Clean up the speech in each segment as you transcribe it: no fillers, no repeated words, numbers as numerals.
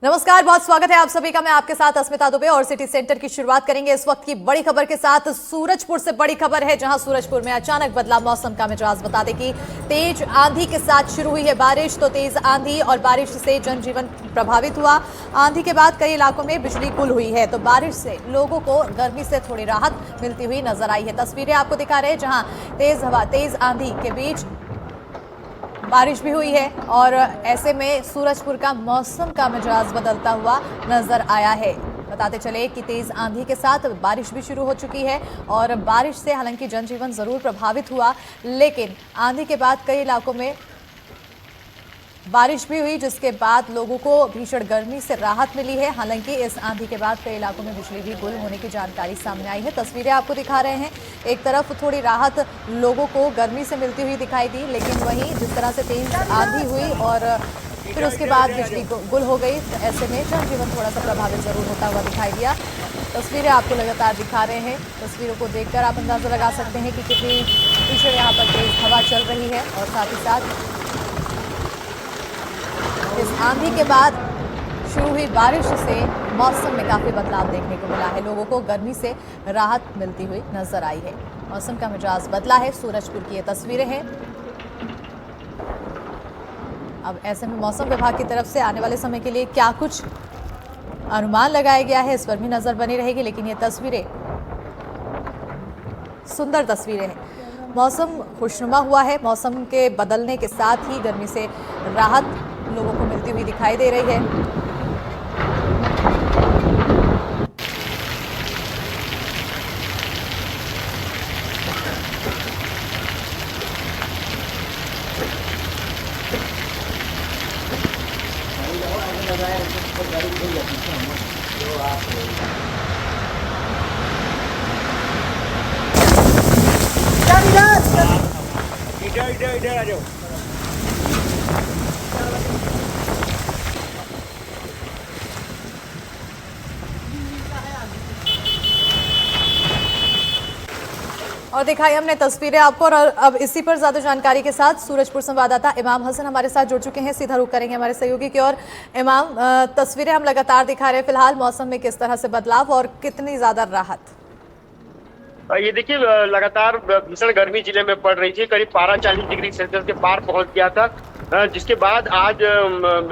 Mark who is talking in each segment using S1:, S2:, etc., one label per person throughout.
S1: नमस्कार, बहुत स्वागत है आप सभी का। मैं आपके साथ अस्मिता दुबे और सिटी सेंटर की शुरुआत करेंगे इस वक्त की बड़ी खबर के साथ। सूरजपुर से बड़ी खबर है, जहां सूरजपुर में अचानक बदला मौसम का मिजाज। बता दें कि तेज आंधी के साथ शुरू हुई है बारिश, तो तेज आंधी और बारिश से जनजीवन प्रभावित हुआ। आंधी के बाद कई इलाकों में बिजली गुल हुई है, तो बारिश से लोगों को गर्मी से थोड़ी राहत मिलती हुई नजर आई है। तस्वीरें आपको दिखा रहे हैं, जहां तेज हवा तेज आंधी के बीच बारिश भी हुई है और ऐसे में सूरजपुर का मौसम का मिजाज बदलता हुआ नजर आया है। बताते चले कि तेज आंधी के साथ बारिश भी शुरू हो चुकी है और बारिश से हालांकि जनजीवन जरूर प्रभावित हुआ, लेकिन आंधी के बाद कई इलाकों में बारिश भी हुई, जिसके बाद लोगों को भीषण गर्मी से राहत मिली है। हालांकि इस आंधी के बाद कई इलाकों में बिजली भी गुल होने की जानकारी सामने आई है। तस्वीरें आपको दिखा रहे हैं। एक तरफ थोड़ी राहत लोगों को गर्मी से मिलती हुई दिखाई दी, लेकिन वहीं जिस तरह से तेज आंधी हुई और फिर उसके बाद बिजली गुल हो गई, तो ऐसे में जनजीवन थोड़ा सा प्रभावित जरूर होता हुआ दिखाई दिया। तस्वीरें आपको लगातार दिखा रहे हैं। तस्वीरों को देखकर आप अंदाजा लगा सकते हैं कि कितनी भीषण यहाँ पर तेज हवा चल रही है और साथ ही साथ इस आंधी के बाद शुरू हुई बारिश से मौसम में काफी बदलाव देखने को मिला है। लोगों को गर्मी से राहत मिलती हुई नजर आई है। मौसम का मिजाज बदला है। सूरजपुर की ये तस्वीरें हैं। अब ऐसे में मौसम विभाग की तरफ से आने वाले समय के लिए क्या कुछ अनुमान लगाया गया है, इस पर भी नजर बनी रहेगी। लेकिन ये तस्वीरें सुंदर तस्वीरें हैं। मौसम खुशनुमा हुआ है। मौसम के बदलने के साथ ही गर्मी से राहत लोगों को मिलती हुई दिखाई दे रही है।
S2: इधर इधर आ जाओ।
S1: और दिखाई हमने तस्वीरें आपको, और अब इसी पर ज्यादा जानकारी के साथ सूरजपुर संवाददाता इमाम हसन हमारे साथ जुड़ चुके हैं। सीधा रुख करेंगे हमारे सहयोगी की ओर। इमाम, तस्वीरें हम लगातार दिखा रहे हैं। फिलहाल मौसम में किस तरह से बदलाव और कितनी ज्यादा राहत?
S2: ये देखिए, लगातार भीषण गर्मी जिले में पड़ रही थी। करीब पारा 40 डिग्री सेल्सियस के पार पहुंच गया था, जिसके बाद आज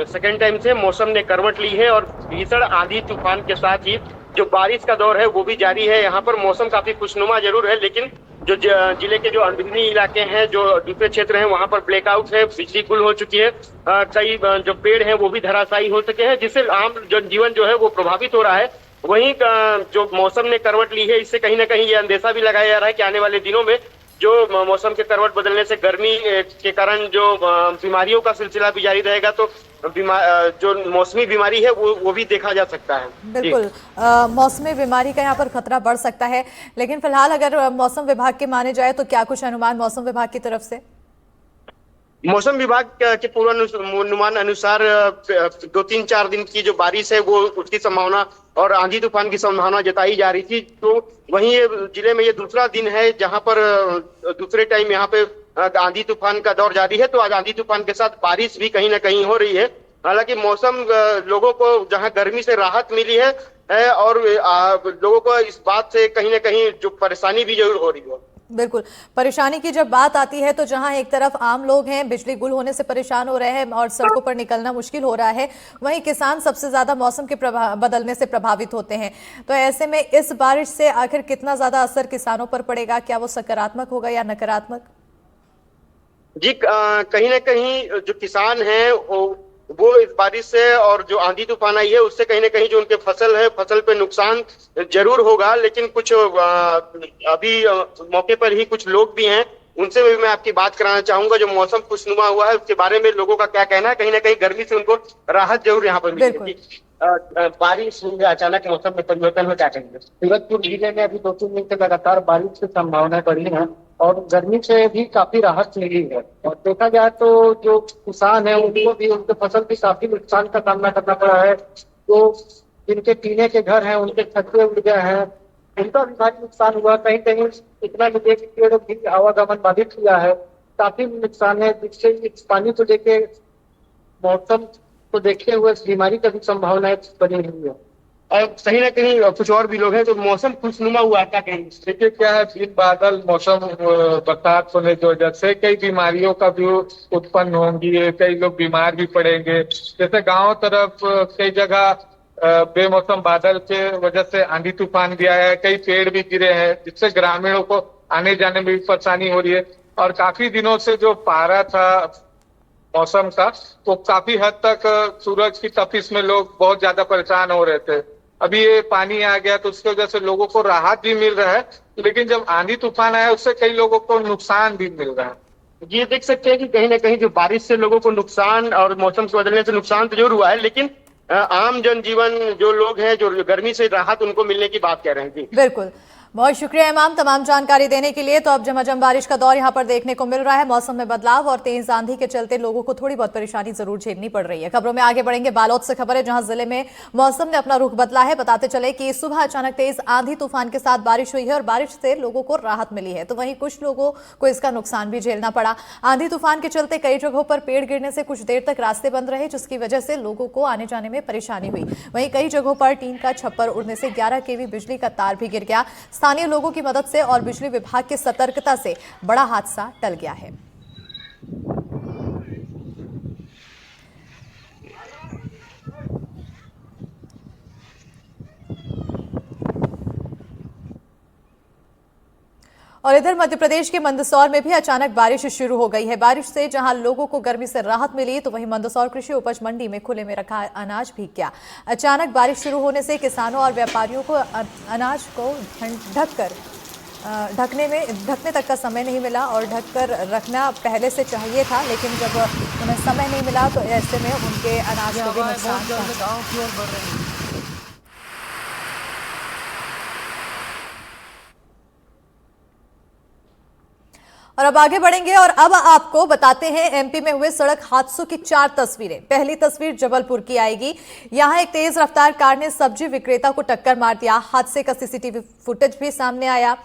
S2: सेकेंड टाइम से मौसम ने करवट ली है और भीषण आंधी तूफान के साथ ही जो बारिश का दौर है वो भी जारी है। यहाँ पर मौसम काफी खुशनुमा जरूर है, लेकिन जो जिले के जो अंदरूनी इलाके हैं, जो दूसरे क्षेत्र हैं, वहां पर ब्लैकआउट है, बिजली गुल हो चुकी है। कई जो पेड़ हैं वो भी धराशायी हो चुके हैं, जिससे आम जनजीवन जो है वो प्रभावित हो रहा है। वहीं जो मौसम ने करवट ली है, इससे कहीं ना कहीं ये अंदेशा भी लगाया जा रहा है कि आने वाले दिनों में जो मौसम के करवट बदलने से गर्मी के कारण जो बीमारियों का सिलसिला भी जारी रहेगा, तो जो मौसमी बीमारी है वो भी देखा जा सकता है।
S1: बिल्कुल, मौसमी बीमारी का यहाँ पर खतरा बढ़ सकता है। लेकिन फिलहाल अगर मौसम विभाग के माने जाए तो क्या कुछ अनुमान मौसम विभाग की तरफ से?
S2: मौसम विभाग के पूर्वानुमान अनुसार 2-3-4 दिन की जो बारिश है वो उसकी संभावना और आंधी तूफान की संभावना जताई जा रही थी। तो वहीं ये जिले में ये दूसरा दिन है जहां पर दूसरे टाइम यहाँ पे आंधी तूफान का दौर जारी है। तो आज आंधी तूफान के साथ बारिश भी कहीं ना कहीं हो रही है। हालांकि मौसम लोगों को जहां गर्मी से राहत मिली है और लोगों को इस बात से कहीं ना कहीं जो परेशानी भी जरूर हो रही है।
S1: बिल्कुल, परेशानी की जब बात आती है तो जहां एक तरफ आम लोग हैं, बिजली गुल होने से परेशान हो रहे हैं और सड़कों पर निकलना मुश्किल हो रहा है, वहीं किसान सबसे ज्यादा मौसम के बदलने से प्रभावित होते हैं। तो ऐसे में इस बारिश से आखिर कितना ज्यादा असर किसानों पर पड़ेगा? क्या वो सकारात्मक होगा या नकारात्मक?
S2: जी, कहीं ना कहीं जो किसान हैं वो इस बारिश से और जो आंधी तूफान आई है उससे कहीं ना कहीं जो उनके फसल है, फसल पे नुकसान जरूर होगा। लेकिन कुछ अभी मौके पर ही कुछ लोग भी हैं, उनसे भी मैं आपकी बात कराना चाहूंगा। जो मौसम खुशनुमा हुआ है उसके बारे में लोगों का क्या कहना है। कहीं ना कहीं गर्मी से उनको राहत जरूर यहाँ पर मिलेगी। बारिश हुई, अचानक मौसम में परिवर्तन हो, क्या कहेंगे?
S3: सूरजपुर जिले में अभी 2-3 दिन से लगातार बारिश की संभावना बढ़ी है और गर्मी से भी काफी राहत मिली है। और देखा जाए तो जो किसान है उनको भी, उनके फसल भी काफी नुकसान का सामना करना पड़ा है। तो जिनके टीने के घर हैं उनके छत्ते उड़ गए हैं, उनका भी भारी नुकसान हुआ। कहीं कहीं इतना भी पेड़ भी आवागमन बाधित हुआ है, काफी नुकसान है। जिससे इस पानी को लेके मौसम को को देखते हुए इस बीमारी का भी संभावना बनी हुई है।
S2: और कहीं ना कहीं कुछ और भी लोग हैं, तो मौसम खुशनुमा हुआ था कहीं।
S3: देखिए क्या है, दिन बादल मौसम बरसात होने की वजह से कई बीमारियों का भी उत्पन्न होंगी, कई लोग बीमार भी पड़ेंगे। जैसे गांव तरफ कई जगह बेमौसम बादल के वजह से आंधी तूफान भी आया है, कई पेड़ भी गिरे हैं, जिससे ग्रामीणों को आने जाने में भी परेशानी हो रही है। और काफी दिनों से जो पारा था मौसम का, तो काफी हद तक सूरज की तपिश में लोग बहुत ज्यादा परेशान हो रहे थे। अभी ये पानी आ गया तो उसकी वजह से लोगों को राहत भी मिल रहा है, लेकिन जब आंधी तूफान आया उससे कई लोगों को नुकसान भी मिल रहा है।
S2: ये देख सकते हैं कि कहीं ना कहीं जो बारिश से लोगों को नुकसान और मौसम के बदलने से नुकसान तो जरूर हुआ है, लेकिन आम जनजीवन जो लोग हैं, जो गर्मी से राहत उनको मिलने की बात कह रहे हैं। जी
S1: बिल्कुल, बहुत शुक्रिया इमाम तमाम जानकारी देने के लिए। तो अब झमाझम बारिश का दौर यहां पर देखने को मिल रहा है। मौसम में बदलाव और तेज आंधी के चलते लोगों को थोड़ी बहुत परेशानी जरूर झेलनी पड़ रही है। खबरों में आगे बढ़ेंगे। बालोद से खबर है, जहां जिले में मौसम ने अपना रुख बदला है। बताते चले कि सुबह अचानक तेज आंधी तूफान के साथ बारिश हुई है और बारिश से लोगों को राहत मिली है, तो वहीं कुछ लोगों को इसका नुकसान भी झेलना पड़ा। आंधी तूफान के चलते कई जगहों पर पेड़ गिरने से कुछ देर तक रास्ते बंद रहे, जिसकी वजह से लोगों को आने जाने में परेशानी हुई। वहीं कई जगहों पर टीन का छप्पर उड़ने से 11 kV बिजली का तार भी गिर गया। स्थानीय लोगों की मदद से और बिजली विभाग की सतर्कता से बड़ा हादसा टल गया है। और इधर मध्य प्रदेश के मंदसौर में भी अचानक बारिश शुरू हो गई है। बारिश से जहां लोगों को गर्मी से राहत मिली, तो वहीं मंदसौर कृषि उपज मंडी में खुले में रखा अनाज भीग गया। अचानक बारिश शुरू होने से किसानों और व्यापारियों को अनाज को ढकने तक का समय नहीं मिला, और ढककर रखना पहले से चाहिए था, लेकिन जब उन्हें समय नहीं मिला तो ऐसे में उनके अनाज को भी नुकसान पहुंचा। और अब आगे बढ़ेंगे और अब आपको बताते हैं एमपी में हुए सड़क हादसों की 4 तस्वीरें। पहली तस्वीर जबलपुर की आएगी। यहां एक तेज रफ्तार कार ने सब्जी विक्रेता को टक्कर मार दिया। हादसे का सीसीटीवी फुटेज भी सामने आया।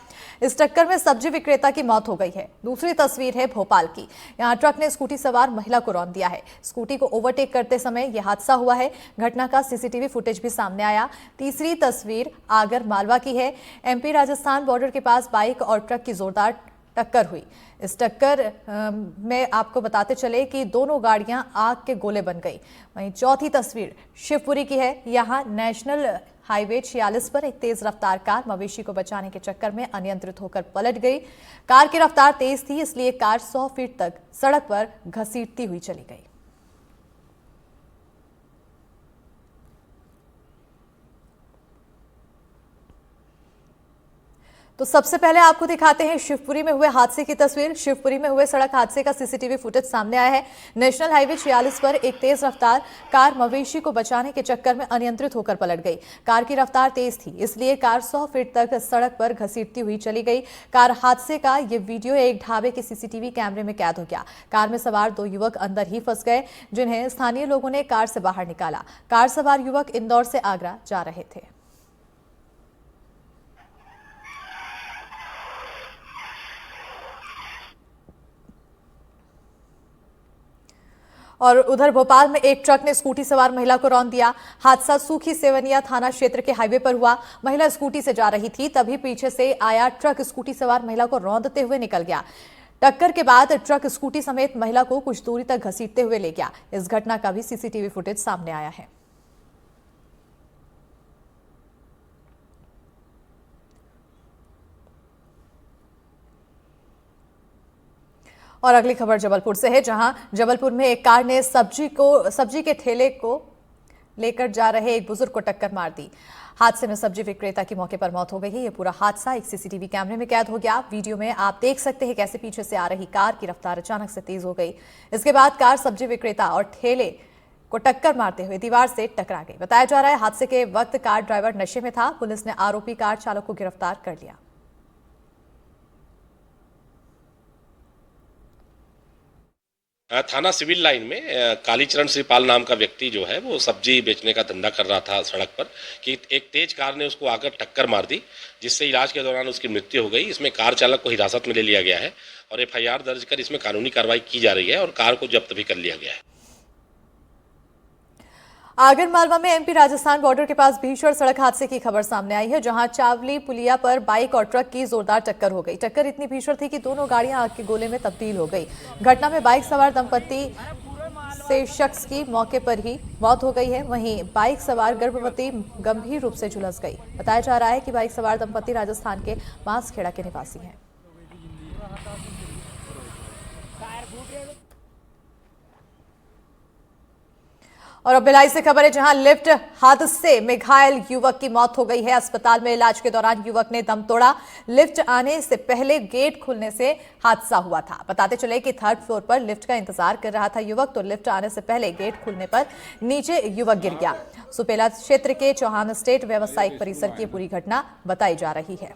S1: इस टक्कर में सब्जी विक्रेता की मौत हो गई है। दूसरी तस्वीर है भोपाल की। यहां ट्रक ने स्कूटी सवार महिला को रौंद दिया है। स्कूटी को ओवरटेक करते समय यह हादसा हुआ है। घटना का सीसीटीवी फुटेज भी सामने आया। तीसरी तस्वीर आगर मालवा की है। एमपी राजस्थान बॉर्डर के पास बाइक और ट्रक की जोरदार टक्कर हुई। इस टक्कर में आपको बताते चले कि दोनों गाड़ियां आग के गोले बन गई। वहीं चौथी तस्वीर शिवपुरी की है। यहां नेशनल हाईवे 46 पर एक तेज रफ्तार कार मवेशी को बचाने के चक्कर में अनियंत्रित होकर पलट गई। कार की रफ्तार तेज थी, इसलिए कार 100 फीट तक सड़क पर घसीटती हुई चली गई। तो सबसे पहले आपको दिखाते हैं शिवपुरी में हुए हादसे की तस्वीर। शिवपुरी में हुए सड़क हादसे का सीसीटीवी फुटेज सामने आया है। नेशनल हाईवे 46 पर एक तेज रफ्तार कार मवेशी को बचाने के चक्कर में अनियंत्रित होकर पलट गई। कार की रफ्तार तेज थी, इसलिए कार 100 फीट तक सड़क पर घसीटती हुई चली गई। कार हादसे का ये वीडियो एक ढाबे के सीसीटीवी कैमरे में कैद हो गया। कार में सवार 2 युवक अंदर ही फंस गए, जिन्हें स्थानीय लोगों ने कार से बाहर निकाला। कार सवार युवक इंदौर से आगरा जा रहे थे। और उधर भोपाल में एक ट्रक ने स्कूटी सवार महिला को रौंद दिया। हादसा सूखी सेवनिया थाना क्षेत्र के हाईवे पर हुआ। महिला स्कूटी से जा रही थी, तभी पीछे से आया ट्रक स्कूटी सवार महिला को रौंदते हुए निकल गया। टक्कर के बाद ट्रक स्कूटी समेत महिला को कुछ दूरी तक घसीटते हुए ले गया। इस घटना का भी सीसीटीवी फुटेज सामने आया है। और अगली खबर जबलपुर से है, जहां जबलपुर में एक कार ने सब्जी के ठेले को लेकर जा रहे एक बुजुर्ग को टक्कर मार दी। हादसे में सब्जी विक्रेता की मौके पर मौत हो गई है। यह पूरा हादसा एक सीसीटीवी कैमरे में कैद हो गया। वीडियो में आप देख सकते हैं कैसे पीछे से आ रही कार की रफ्तार अचानक से तेज हो गई। इसके बाद कार सब्जी विक्रेता और ठेले को टक्कर मारते हुए दीवार से टकरा गई। बताया जा रहा है हादसे के वक्त कार ड्राइवर नशे में था। पुलिस ने आरोपी कार चालक को गिरफ्तार कर लिया।
S4: थाना सिविल लाइन में कालीचरण श्रीपाल नाम का व्यक्ति जो है वो सब्जी बेचने का धंधा कर रहा था सड़क पर कि एक तेज कार ने उसको आकर टक्कर मार दी, जिससे इलाज के दौरान उसकी मृत्यु हो गई। इसमें कार चालक को हिरासत में ले लिया गया है और एफआईआर दर्ज कर इसमें कानूनी कार्रवाई की जा रही है और कार को जब्त भी कर लिया गया है।
S1: आगरमालवा में एमपी राजस्थान बॉर्डर के पास भीषण सड़क हादसे की खबर सामने आई है, जहां चावली पुलिया पर बाइक और ट्रक की जोरदार टक्कर हो गई। टक्कर इतनी भीषण थी कि दोनों गाड़ियां आग के गोले में तब्दील हो गई। घटना में बाइक सवार दंपत्ति से शख्स की मौके पर ही मौत हो गई है, वहीं बाइक सवार गर्भवती गंभीर रूप से झुलस गई। बताया जा रहा है कि बाइक सवार दंपत्ति राजस्थान के बांसखेड़ा के निवासी हैं। और अब भिलाई से खबर है, जहां लिफ्ट हादसे में घायल युवक की मौत हो गई है। अस्पताल में इलाज के दौरान युवक ने दम तोड़ा। लिफ्ट आने से पहले गेट खुलने से हादसा हुआ था। बताते चले कि 3rd फ्लोर पर लिफ्ट का इंतजार कर रहा था युवक, तो लिफ्ट आने से पहले गेट खुलने पर नीचे युवक गिर गया। सुपेला क्षेत्र के चौहान स्टेट व्यावसायिक परिसर की पूरी घटना बताई जा रही है।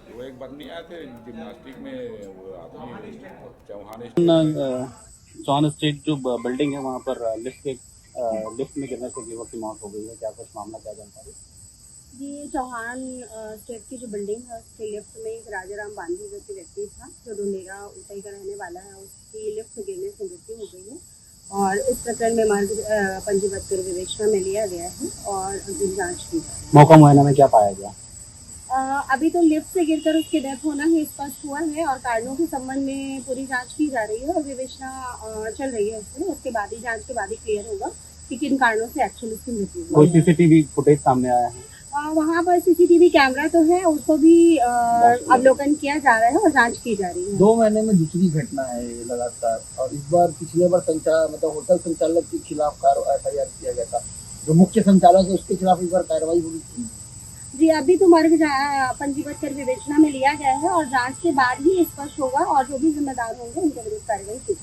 S5: चौहान स्टेट जो बिल्डिंग है वहाँ पर लिफ्ट में गिरने से युवक की मौत हो गई है। क्या कुछ मामला, क्या जानकारी?
S6: जी, चौहान स्टेट की जो बिल्डिंग है उसके लिफ्ट में एक राजाराम बांधी करके व्यक्ति था जो डोनेरा ऊंचाई का रहने वाला है। उसकी लिफ्ट गिरने से मृत्यु हो गई है और इस प्रकरण में मार्ग पंजीबद्ध कर विवेचना में लिया गया है और अग्रिम जांच की जा रही है।
S5: मौका मुआयना में क्या पाया गया?
S6: अभी तो लिफ्ट से गिरकर उसकी डेथ होना ही स्पष्ट हुआ है और कारणों के संबंध में पूरी जांच की जा रही है और विवेचना चल रही है उसमें। उसके बाद ही जांच के बाद ही क्लियर होगा कि किन कारणों से एक्चुअली उसकी मृत्यु हुई।
S5: कोई सीसीटीवी फुटेज सामने आया है?
S6: वहाँ पर सीसीटीवी कैमरा तो है, उसको भी अवलोकन किया जा रहा है और जांच की जा रही है।
S7: 2 महीने में दूसरी घटना है ये लगातार, और इस बार पिछले बार होटल संचालक के खिलाफ FIR किया गया था। जो मुख्य संचालक है उसके खिलाफ इस बार कार्रवाई होगी
S6: जी। अभी तो मार्ग पंजीबद्ध कर विवेचना में लिया गया है और जांच के बाद ही स्पष्ट होगा और जो भी जिम्मेदार होंगे उनके विरुद्ध कार्रवाई की।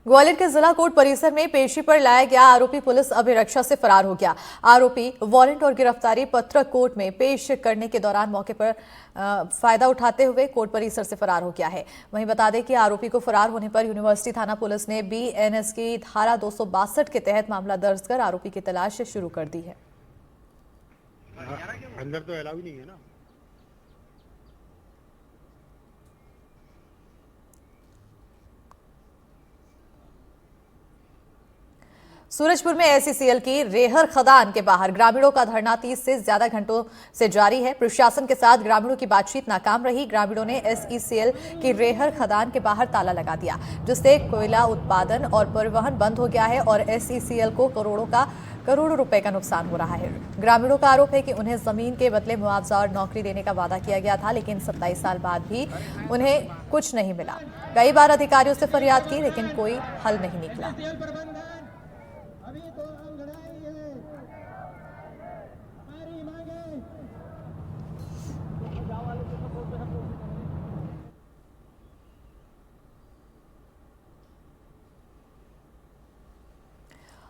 S1: ग्वालियर के जिला कोर्ट परिसर में पेशी पर लाया गया आरोपी पुलिस अभिरक्षा से फरार हो गया। आरोपी वारंट और गिरफ्तारी पत्र कोर्ट में पेश करने के दौरान मौके पर फायदा उठाते हुए कोर्ट परिसर से फरार हो गया है। वहीं बता दें कि आरोपी को फरार होने पर यूनिवर्सिटी थाना पुलिस ने BNS की धारा 262 के तहत मामला दर्ज कर आरोपी की तलाश शुरू कर दी है।
S8: अंदर तो अलाउ नहीं है ना।
S1: सूरजपुर में SECL की रेहर खदान के बाहर ग्रामीणों का धरना 30 से ज्यादा घंटों से जारी है। प्रशासन के साथ ग्रामीणों की बातचीत नाकाम रही। ग्रामीणों ने SECL की रेहर खदान के बाहर ताला लगा दिया, जिससे कोयला उत्पादन और परिवहन बंद हो गया है और SECL को करोड़ों रुपए का नुकसान हो रहा है। ग्रामीणों का आरोप है कि उन्हें जमीन के बदले मुआवजा और नौकरी देने का वादा किया गया था, लेकिन 27 साल बाद भी उन्हें कुछ नहीं मिला। कई बार अधिकारियों से फरियाद की, लेकिन कोई हल नहीं निकला।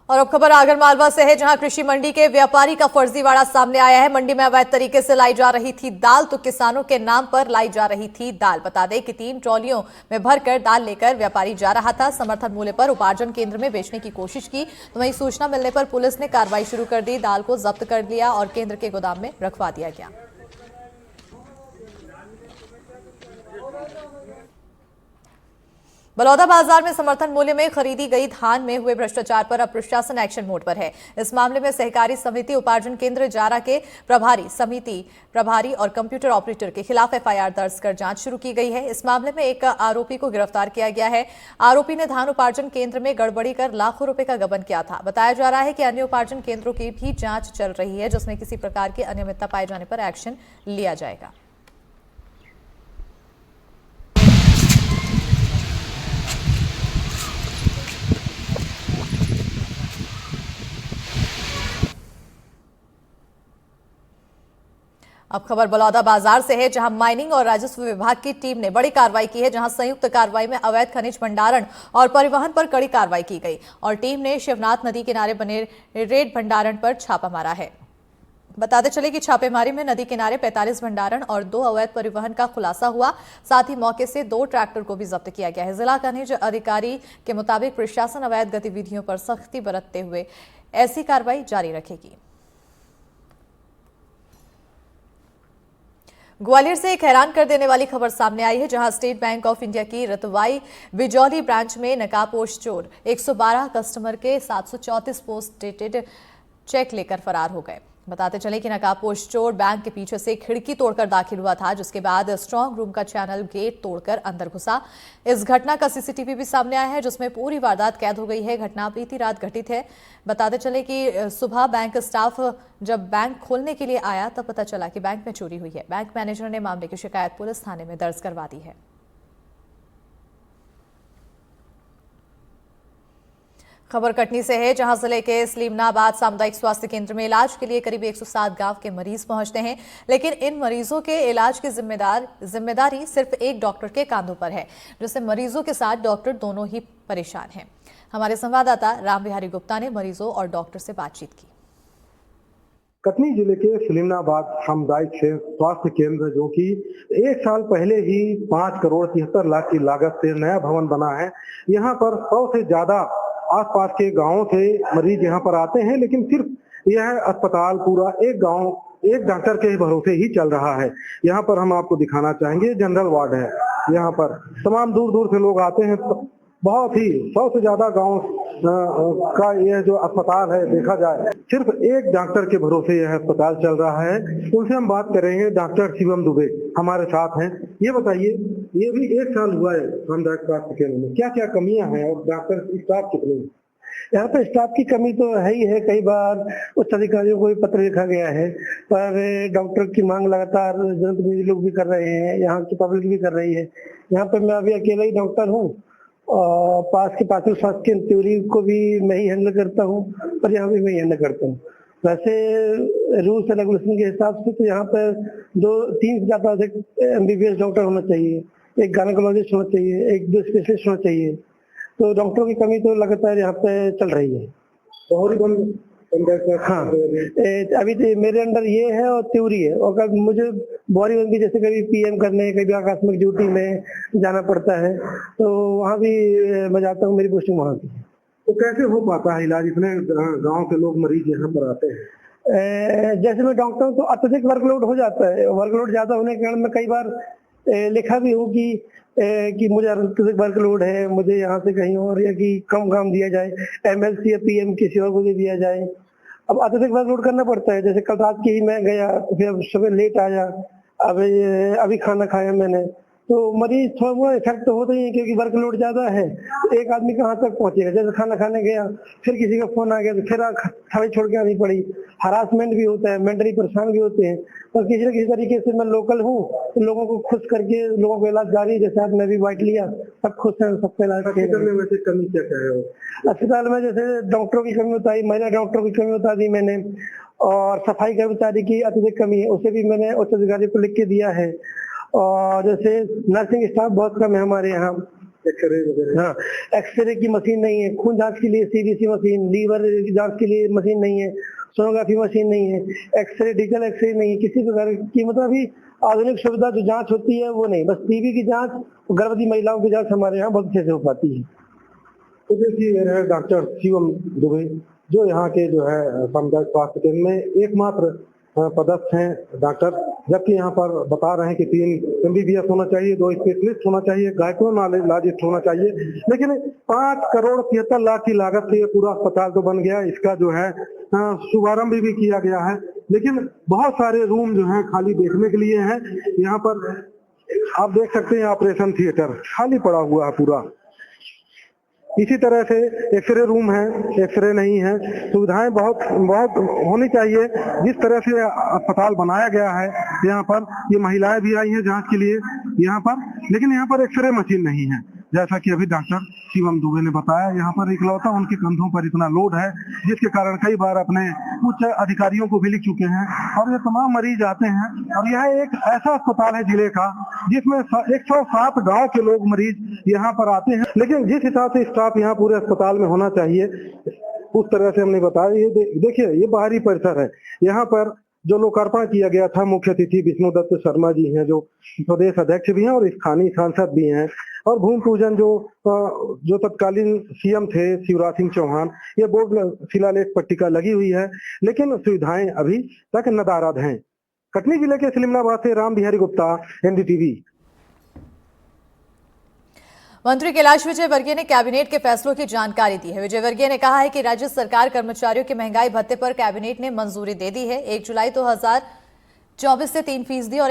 S1: और अब खबर आगरमालवा से है, जहां कृषि मंडी के व्यापारी का फर्जीवाड़ा सामने आया है। मंडी में अवैध तरीके से लाई जा रही थी दाल, तो किसानों के नाम पर लाई जा रही थी दाल। बता दें कि 3 ट्रॉलियों में भरकर दाल लेकर व्यापारी जा रहा था। समर्थन मूल्य पर उपार्जन केंद्र में बेचने की कोशिश की, तो वहीं सूचना मिलने पर पुलिस ने कार्रवाई शुरू कर दी। दाल को जब्त कर लिया और केंद्र के गोदाम में रखवा दिया गया। बलौदा बाजार में समर्थन मूल्य में खरीदी गई धान में हुए भ्रष्टाचार पर अब प्रशासन एक्शन मोड पर है। इस मामले में सहकारी समिति उपार्जन केंद्र जारा के प्रभारी, समिति प्रभारी और कंप्यूटर ऑपरेटर के खिलाफ FIR दर्ज कर जांच शुरू की गई है। इस मामले में एक आरोपी को गिरफ्तार किया गया है। आरोपी ने धान उपार्जन केंद्र में गड़बड़ी कर लाखों रुपए का गबन किया था। बताया जा रहा है कि अन्य उपार्जन केंद्रों की भी जांच चल रही है, जिसमें किसी प्रकार की अनियमितता पाए जाने पर एक्शन लिया जाएगा। अब खबर बलौदा बाजार से है, जहां माइनिंग और राजस्व विभाग की टीम ने बड़ी कार्रवाई की है। जहां संयुक्त कार्रवाई में अवैध खनिज भंडारण और परिवहन पर कड़ी कार्रवाई की गई और टीम ने शिवनाथ नदी किनारे बने रेत भंडारण पर छापा मारा है। बताते चले कि छापेमारी में नदी किनारे 45 भंडारण और 2 अवैध परिवहन का खुलासा हुआ। साथ ही मौके से 2 ट्रैक्टर को भी जब्त किया गया है। जिला खनिज अधिकारी के मुताबिक प्रशासन अवैध गतिविधियों पर सख्ती बरतते हुए ऐसी कार्रवाई जारी रखेगी। ग्वालियर से एक हैरान कर देने वाली खबर सामने आई है, जहां स्टेट बैंक ऑफ इंडिया की रतवाई बिजौली ब्रांच में नकाबपोश चोर 112 कस्टमर के 734 पोस्ट डेटेड चेक लेकर फरार हो गए। बताते चले कि नकाबपोश चोर बैंक के पीछे से खिड़की तोड़कर दाखिल हुआ था, जिसके बाद स्ट्रांग रूम का चैनल गेट तोड़कर अंदर घुसा। इस घटना का सीसीटीवी भी सामने आया है, जिसमें पूरी वारदात कैद हो गई है। घटना बीती रात घटित है। बताते चले कि सुबह बैंक स्टाफ जब बैंक खोलने के लिए आया तब पता चला कि बैंक में चोरी हुई है। बैंक मैनेजर ने मामले की शिकायत पुलिस थाने में दर्ज करवा दी है। खबर कटनी से है, जहां जिले के सलीमनाबाद सामुदायिक स्वास्थ्य केंद्र में इलाज के लिए करीब 107 गांव के मरीज पहुंचते हैं, लेकिन इन मरीजों के इलाज की जिम्मेदारी सिर्फ एक डॉक्टर के कांधों पर है, जिससे मरीजों के साथ डॉक्टर दोनों ही परेशान हैं। हमारे संवाददाता राम बिहारी गुप्ता ने मरीजों और डॉक्टर से बातचीत की।
S8: कटनी जिले के सलीमनाबाद सामुदायिक स्वास्थ्य केंद्र, जो कि 1 साल पहले ही 5 करोड़ 73 लाख की लागत से नया भवन बना है, यहाँ पर 100 से ज्यादा आसपास के गांवों से मरीज यहाँ पर आते हैं, लेकिन सिर्फ यह अस्पताल पूरा एक गांव एक डॉक्टर के भरोसे ही चल रहा है। यहाँ पर हम आपको दिखाना चाहेंगे, जनरल वार्ड है। यहाँ पर तमाम दूर दूर से लोग आते हैं। बहुत ही 100 से ज्यादा गांव का यह जो अस्पताल है, देखा जाए सिर्फ एक डॉक्टर के भरोसे यह अस्पताल चल रहा है। उनसे हम बात करेंगे। डॉक्टर शिवम दुबे हमारे साथ हैं। ये बताइए, ये भी 1 साल हुआ है सामुदायिक स्वास्थ्य केंद्र में, क्या क्या कमियां हैं और डॉक्टर स्टाफ कितने हैं?
S9: यहाँ पे स्टाफ की कमी तो है ही है। कई बार उच्च अधिकारियों को भी पत्र लिखा गया है, पर डॉक्टर की मांग लगातार जनप्रतिनिधि लोग भी कर रहे हैं, यहाँ की पब्लिक भी कर रही है। यहाँ पे मैं अभी अकेला ही डॉक्टर हूँ और पास के प्राथमिक स्वास्थ्य केंद्र त्यूरी को भी मैं ही हैंडल करता हूँ, पर यहाँ भी मैं ही हैंडल करता हूँ। वैसे रूल्स एंड रेगुलेशन के हिसाब से तो यहाँ पर 2-3 से ज्यादा MBBS डॉक्टर होना चाहिए, एक गायनेकोलॉजिस्ट होना चाहिए, एक 2 स्पेशलिस्ट होना चाहिए। तो डॉक्टरों की कमी तो लगातार यहाँ पे चल रही है। हाँ, अभी तो मेरे अंडर ये है और त्यूरी है, और कभी मुझे बोरीबंद भी जैसे कभी PM करने, कभी आकस्मिक ड्यूटी में जाना पड़ता है, तो वहाँ भी मैं जाता हूँ, मेरी पोस्टिंग वहाँ की है।
S8: तो कैसे हो पाता है इलाज? इतने गांव के लोग मरीज यहाँ पर आते हैं।
S9: जैसे मैं डॉक्टर हूँ तो अत्यधिक वर्कलोड हो जाता है। वर्कलोड ज्यादा होने के कारण मैं कई बार लिखा भी हूँ कि मुझे अत्यधिक वर्कलोड है, मुझे यहाँ से कहीं और या कि कम काम दिया जाए, MLC या PM किसी और को दे दिया जाए। अब अत्यधिक वर्कलोड करना पड़ता है। जैसे कल रात की ही मैं गया, फिर सुबह लेट आया, अभी खाना खाया मैंने, तो मरीज थोड़ा बहुत इफेक्ट तो होता ही है, क्योंकि वर्कलोड ज्यादा है। एक आदमी कहाँ तक पहुंचेगा? जैसे खाना खाने गया, फिर किसी का फोन आ गया तो फिर थाली छोड़ के आनी पड़ी। हरासमेंट भी होता है, मेंटली परेशान भी होते हैं। और किसी न किसी तरीके से मैं लोकल हूँ तो लोगों को खुश करके लोगों को इलाज जारी है। जैसे आज मैं भी बाइट लिया, सब खुश है, सबका इलाज।
S8: वैसे कमी क्या है
S9: अस्पताल में? जैसे डॉक्टरों की कमी बताई, महिला डॉक्टरों की कमी बता दी मैंने, और सफाई कर्मचारी की अत्यधिक कमी है, उसे भी मैंने उच्च अधिकारी को लिख के दिया है। और जैसे नर्सिंग स्टाफ बहुत कम है हमारे यहाँ। हाँ, एक्सरे की मशीन नहीं है, खून जांच के लिए CBC मशीन, लीवर जांच के लिए मशीन नहीं है, सोनोग्राफी मशीन नहीं है, एक्सरे डिजिटल एक्सरे नहीं है, किसी प्रकार की मतलब अभी आधुनिक सुविधा जो जांच होती है वो नहीं। बस TB की जांच, गर्भवती महिलाओं की जांच हमारे यहाँ बहुत अच्छे से हो पाती है।
S8: तो देखिए, डॉक्टर शिवम दुबे जो यहाँ के जो है सामुदायिक स्वास्थ्य केंद्र में एकमात्र पदस्थ हैं डॉक्टर, जबकि यहाँ पर बता रहे हैं कि 3 MBBS होना चाहिए, 2 स्पेशलिस्ट होना चाहिए, गायनेकोलॉजिस्ट होना चाहिए। लेकिन 5 करोड़ 73 लाख की लागत से ये पूरा अस्पताल तो बन गया। इसका जो है शुभारंभ भी किया गया है, लेकिन बहुत सारे रूम जो हैं खाली देखने के लिए हैं। यहाँ पर आप देख सकते हैं ऑपरेशन थिएटर खाली पड़ा हुआ है पूरा। इसी तरह से एक्सरे रूम है, एक्सरे नहीं है। सुविधाएं बहुत होनी चाहिए। जिस तरह से अस्पताल बनाया गया है, यहाँ पर ये महिलाएं भी आई हैं जांच के लिए यहाँ पर, लेकिन यहाँ पर एक्सरे मशीन नहीं है। जैसा कि अभी डॉक्टर शिवम दुबे ने बताया, यहाँ पर इकलौता उनके कंधों पर इतना लोड है, जिसके कारण कई बार अपने उच्च अधिकारियों को भी लिख चुके हैं, और ये तमाम मरीज आते हैं। और यह एक ऐसा अस्पताल है जिले का जिसमें 107 गांव के लोग मरीज यहाँ पर आते हैं। लेकिन जिस हिसाब से स्टाफ यहाँ पूरे अस्पताल में होना चाहिए, उस तरह से हमने बताया। ये देखिए, ये बाहरी परिसर है। यहाँ पर जो लोकार्पण किया गया था, मुख्य अतिथि विष्णु दत्त शर्मा जी हैं, जो प्रदेश अध्यक्ष भी हैं और स्थानीय सांसद भी हैं। और भूमि पूजन जो तत्कालीन CM थे शिवराज सिंह चौहान, ये बोर्ड शिलालेख पट्टिका लगी हुई है, लेकिन सुविधाएं अभी तक नदारद हैं। कटनी जिले के सलीमनाबाद से राम बिहारी गुप्ता, NDTV।
S1: मंत्री कैलाश विजयवर्गीय ने कैबिनेट के फैसलों की जानकारी दी है। विजयवर्गीय ने कहा है कि राज्य सरकार कर्मचारियों के महंगाई भत्ते पर कैबिनेट ने मंजूरी दे दी है। 1 जुलाई 2024 से 3% और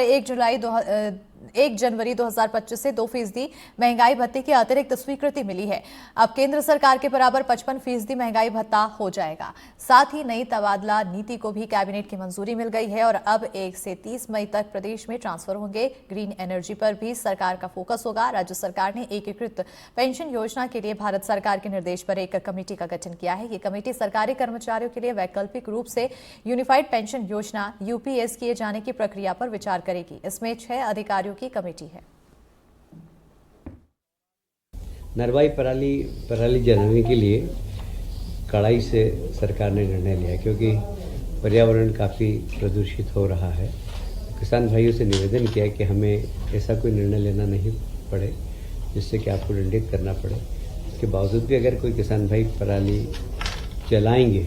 S1: 1 जनवरी 2025 से 2% महंगाई भत्ते की अतिरिक्त स्वीकृति मिली है। अब केंद्र सरकार के बराबर 55% महंगाई भत्ता हो जाएगा। साथ ही नई तबादला नीति को भी कैबिनेट की मंजूरी मिल गई है और अब 1 से 30 मई तक प्रदेश में ट्रांसफर होंगे। ग्रीन एनर्जी पर भी सरकार का फोकस होगा। राज्य सरकार ने एकीकृत पेंशन योजना के लिए भारत सरकार के निर्देश पर एक कमेटी का गठन किया है। ये कमेटी सरकारी कर्मचारियों के लिए वैकल्पिक रूप से यूनिफाइड पेंशन योजना UPS किए जाने की प्रक्रिया पर विचार करेगी। इसमें 6 अधिकारियों की कमेटी है।
S10: नरवाई पराली जलाने के लिए कड़ाई से सरकार ने निर्णय लिया, क्योंकि पर्यावरण काफ़ी प्रदूषित हो रहा है। किसान भाइयों से निवेदन किया कि हमें ऐसा कोई निर्णय लेना नहीं पड़े जिससे कि आपको दंडित करना पड़े। इसके बावजूद भी अगर कोई किसान भाई पराली जलाएंगे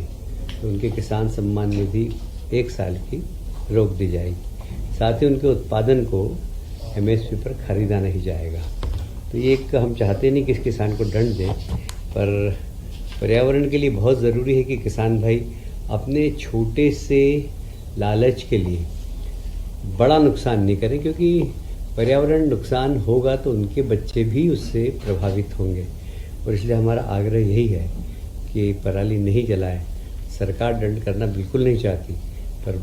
S10: तो उनके किसान सम्मान निधि 1 साल की रोक दी जाएगी। साथ ही उनके उत्पादन को MSP पर खरीदा नहीं जाएगा। तो ये एक हम चाहते नहीं कि इस किसान को दंड दें, पर पर्यावरण के लिए बहुत ज़रूरी है कि किसान भाई अपने छोटे से लालच के लिए बड़ा नुकसान नहीं करें, क्योंकि पर्यावरण नुकसान होगा तो उनके बच्चे भी उससे प्रभावित होंगे। और इसलिए हमारा आग्रह यही है कि पराली नहीं जलाएं। सरकार दंड करना बिल्कुल नहीं चाहती, पर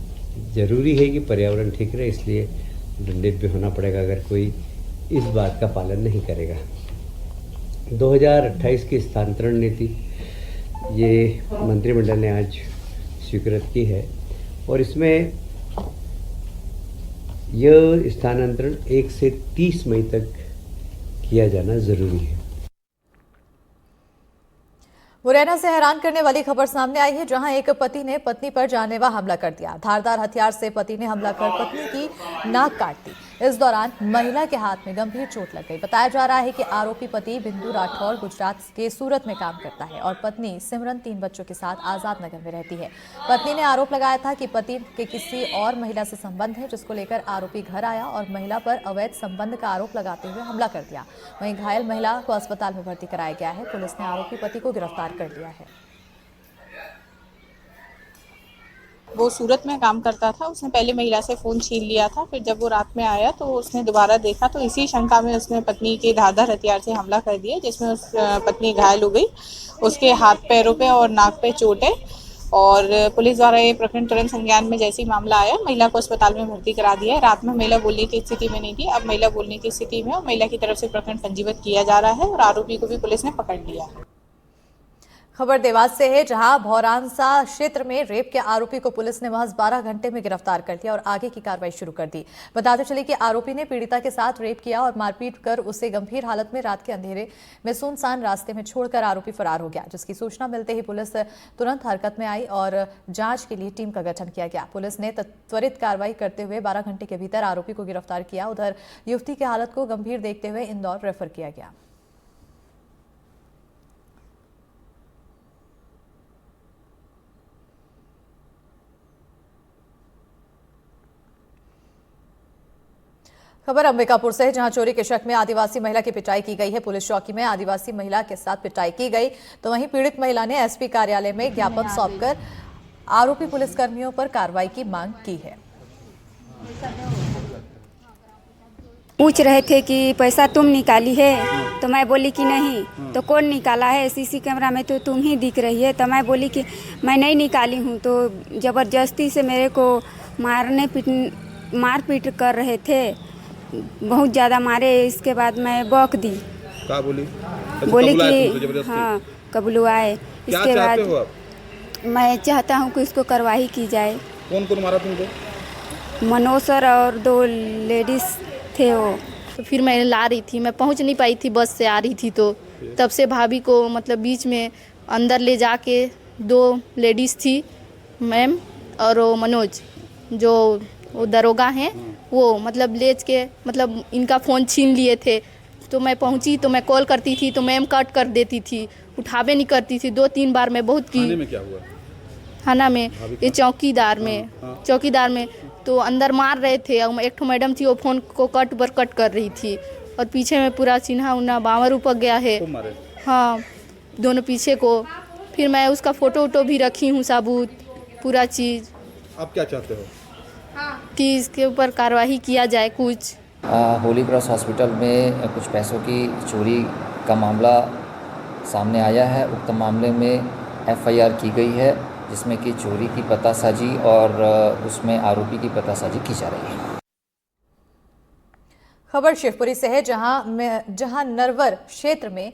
S10: ज़रूरी है कि पर्यावरण ठीक रहे, इसलिए दंडित भी होना पड़ेगा अगर कोई इस बात का पालन नहीं करेगा। 2028 की स्थानांतरण नीति ये मंत्रिमंडल ने आज स्वीकृत की है और इसमें यह स्थानांतरण 1 से 30 मई तक किया जाना ज़रूरी है।
S1: मुरैना से हैरान करने वाली खबर सामने आई है, जहां एक पति ने पत्नी पर जानलेवा हमला कर दिया। धारदार हथियार से पति ने हमला कर पत्नी की नाक काट दी। इस दौरान महिला के हाथ में गंभीर चोट लग गई। बताया जा रहा है कि आरोपी पति बिंदु राठौर गुजरात के सूरत में काम करता है और पत्नी सिमरन 3 बच्चों के साथ आजाद नगर में रहती है। पत्नी ने आरोप लगाया था कि पति के किसी और महिला से संबंध है, जिसको लेकर आरोपी घर आया और महिला पर अवैध संबंध का आरोप लगाते हुए हमला कर दिया। वहीं घायल महिला को अस्पताल में भर्ती कराया गया है। पुलिस ने आरोपी पति को गिरफ्तार कर लिया है।
S11: वो सूरत में काम करता था। उसने पहले महिला से फ़ोन छीन लिया था, फिर जब वो रात में आया तो उसने दोबारा देखा तो इसी शंका में उसने पत्नी के धारदार हथियार से हमला कर दिया, जिसमें उस पत्नी घायल हो गई। उसके हाथ पैरों पे और नाक पे चोट है और पुलिस द्वारा ये प्रकरण तुरंत संज्ञान में जैसे ही मामला आया महिला को अस्पताल में भर्ती करा दिया है। रात में महिला बोलने की स्थिति में नहीं थी, अब महिला बोलने की स्थिति में और महिला की तरफ से प्रकरण पंजीबद्ध किया जा रहा है और आरोपी को भी पुलिस ने पकड़ लिया है।
S1: खबर देवास से है, जहां भौरांसा क्षेत्र में रेप के आरोपी को पुलिस ने महज 12 घंटे में गिरफ्तार कर लिया और आगे की कार्रवाई शुरू कर दी। बताते चले कि आरोपी ने पीड़िता के साथ रेप किया और मारपीट कर उसे गंभीर हालत में रात के अंधेरे में सुनसान रास्ते में छोड़कर आरोपी फरार हो गया। जिसकी सूचना मिलते ही पुलिस तुरंत हरकत में आई और जांच के लिए टीम का गठन किया गया। पुलिस ने त्वरित कार्रवाई करते हुए 12 घंटे के भीतर आरोपी को गिरफ्तार किया। उधर युवती की हालत को गंभीर देखते हुए इंदौर रेफर किया गया। खबर अंबिकापुर से है, जहां चोरी के शक में आदिवासी महिला की पिटाई की गई है। पुलिस चौकी में आदिवासी महिला के साथ पिटाई की गई तो वहीं पीड़ित महिला ने एसपी कार्यालय में ज्ञापन सौंपकर आरोपी पुलिसकर्मियों पर कार्रवाई की मांग की है।
S12: पूछ रहे थे कि पैसा तुम निकाली है, तो मैं बोली कि नहीं। तो कौन निकाला है? सीसी कैमरा में तो तुम ही दिख रही है। तो मैं बोली कि मैं नहीं निकाली हूँ। तो ज़बरदस्ती से मेरे को मारपीट कर रहे थे, बहुत ज़्यादा मारे। इसके बाद मैं बक दी।
S13: क्या बोली?
S12: बोली कि हाँ कबूलवाए। इसके बाद मैं चाहता हूँ कि इसको कार्रवाई की जाए।
S13: कौन कौन मारा तुमको?
S12: मनोज सर और 2 लेडीज थे वो।
S14: तो फिर मैं ला रही थी, मैं पहुँच नहीं पाई थी, बस से आ रही थी। तो तब से भाभी को मतलब बीच में अंदर ले जाके 2 लेडीज़ थी, मैम और वो मनोज जो वो दरोगा हैं, वो मतलब लेज के मतलब इनका फ़ोन छीन लिए थे। तो मैं पहुंची तो मैं कॉल करती थी तो मैम कट कर देती थी, उठावे नहीं करती थी। 2-3 बार मैं बहुत की।
S13: थाने में क्या हुआ?
S14: थाना में ये चौकीदार में तो अंदर मार रहे थे और एक ठो मैडम थी वो फ़ोन को कट पर कट कर रही थी और पीछे में पूरा चिन्हा उन्हा बावर उपक गया है। हाँ, दोनों पीछे को। फिर मैं उसका फ़ोटो वोटो भी रखी हूँ, सबूत पूरा चीज़।
S13: आप क्या चाहते हो?
S14: कि इसके ऊपर कार्रवाई किया जाए कुछ।
S15: होली क्रॉस हॉस्पिटल में कुछ पैसों की चोरी का मामला सामने आया है। उक्त मामले में FIR की गई है, जिसमें कि चोरी की पतासाजी और उसमें आरोपी की पतासाजी की जा रही है।
S1: खबर शिवपुरी से है, जहां नरवर क्षेत्र में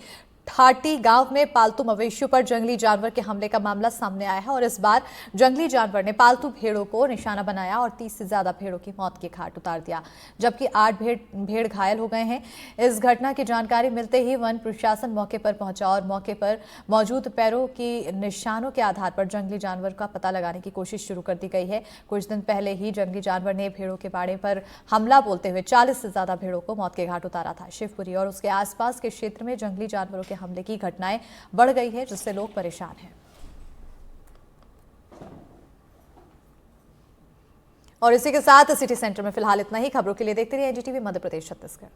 S1: ठाटी गांव में पालतू मवेशियों पर जंगली जानवर के हमले का मामला सामने आया है और इस बार जंगली जानवर ने पालतू भेड़ों को निशाना बनाया और 30 से ज्यादा भेड़ों की मौत के घाट उतार दिया, जबकि 8 भेड़ घायल हो गए हैं। इस घटना की जानकारी मिलते ही वन प्रशासन मौके पर पहुंचा और मौके पर मौजूद पैरों की निशानों के आधार पर जंगली जानवर का पता लगाने की कोशिश शुरू कर दी गई है। कुछ दिन पहले ही जंगली जानवर ने भेड़ों के बाड़े पर हमला बोलते हुए 40 से ज्यादा भेड़ों को मौत के घाट उतारा था। शिवपुरी और उसके आसपास के क्षेत्र में जंगली जानवरों हमले की घटनाएं बढ़ गई है, जिससे लोग परेशान हैं। और इसी के साथ सिटी सेंटर में फिलहाल इतना ही। खबरों के लिए देखते रहिए NDTV मध्य प्रदेश छत्तीसगढ़।